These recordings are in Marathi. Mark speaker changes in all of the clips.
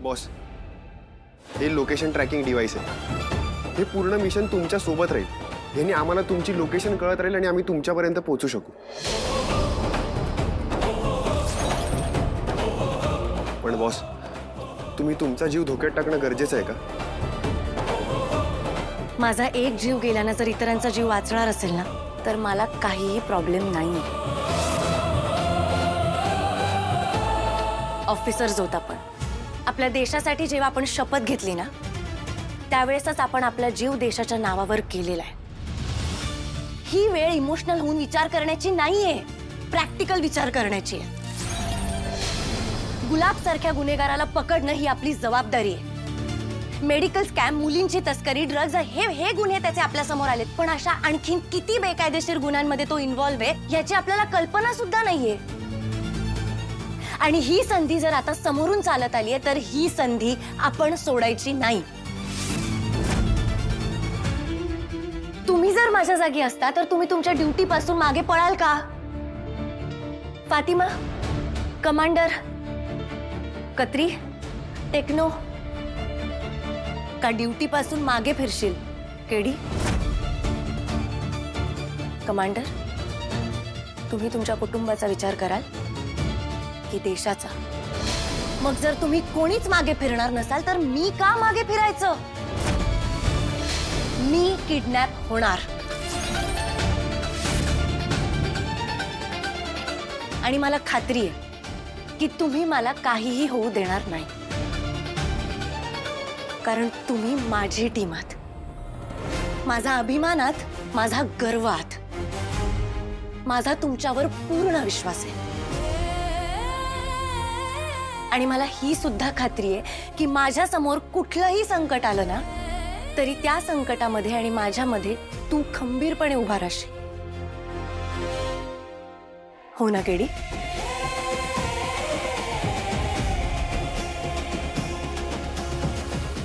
Speaker 1: बॉस, हे लोकेशन ट्रॅकिंग डिव्हाइस आहे. हे पूर्ण मिशन तुमच्या सोबत राहील. याने आम्हाला तुमची लोकेशन कळत राहील आणि आम्ही तुमच्यापर्यंत पोहोचू शकू. पण बॉस, तुम्ही तुमचा जीव धोक्यात टाकणं गरजेचं आहे का?
Speaker 2: माझा एक जीव गेल्यानं जर इतरांचा जीव वाचणार असेल ना, तर मला काहीही प्रॉब्लेम नाही. ऑफिसर्स होत आपण. आपल्या देशासाठी जेव्हा आपण शपथ घेतली ना, त्यावेळेसच आपण आपला जीव देशाच्या नावावर केलेला आहे. ही वेळ इमोशनल होऊन विचार करण्याची नाहीये, प्रॅक्टिकल विचार करण्याची आहे. गुलाब सारख्या गुन्हेगाराला पकडणं ही आपली जबाबदारी आहे. मेडिकल स्कॅम, मुलींची तस्करी, ड्रग्ज हे गुन्हे त्याचे आपल्या समोर आलेत. पण अशा आणखीन किती बेकायदेशीर गुन्ह्यांमध्ये तो इन्व्हॉल्व्ह आहे याची आपल्याला कल्पना सुद्धा नाहीये. आणि ही संधी जर आता समोरून चालत आली आहे, तर ही संधी आपण सोडायची नाही. तुम्ही जर माझ्या जागी असता तर तुम्ही तुमच्या ड्युटी पासून मागे पळाल का? फातिमा, कमांडर, कत्री, टेक्नो, का ड्युटी पासून मागे फिरशील? केडी, कमांडर, तुम्ही तुमच्या कुटुंबाचा विचार कराल की देशाचा? मग जर तुम्ही कोणीच मागे फिरणार नसाल तर मी का मागे फिरायचं? मी किडनॅप होणार आणि मला खात्री आहे की तुम्ही मला काहीही होऊ देणार नाही. कारण तुम्ही माझी टीम आहात, माझा अभिमान आहात, माझा गर्व आहात. माझा तुमच्यावर पूर्ण विश्वास आहे. आणि मला ही सुद्धा खात्री आहे की माझ्या समोर कुठलंही संकट आलं ना, तरी त्या संकटामध्ये आणि माझ्यामध्ये तू खंबीरपणे उभा राहशील. हो ना केडी?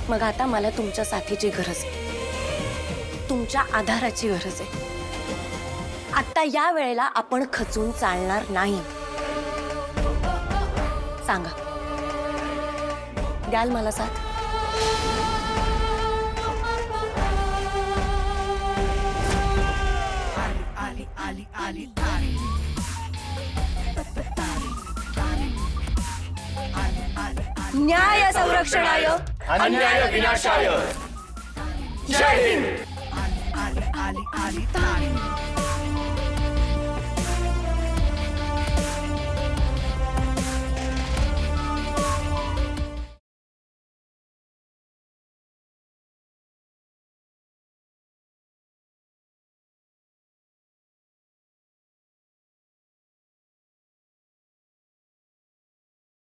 Speaker 2: मग आता मला तुमच्या साथीची गरज आहे, तुमच्या आधाराची गरज आहे. आता या वेळेला आपण खचून चालणार नाही. सांगा, द्याल मला साथ? न्याय संरक्षणाय,
Speaker 3: अन्याय विनाशाय. जय हिंद.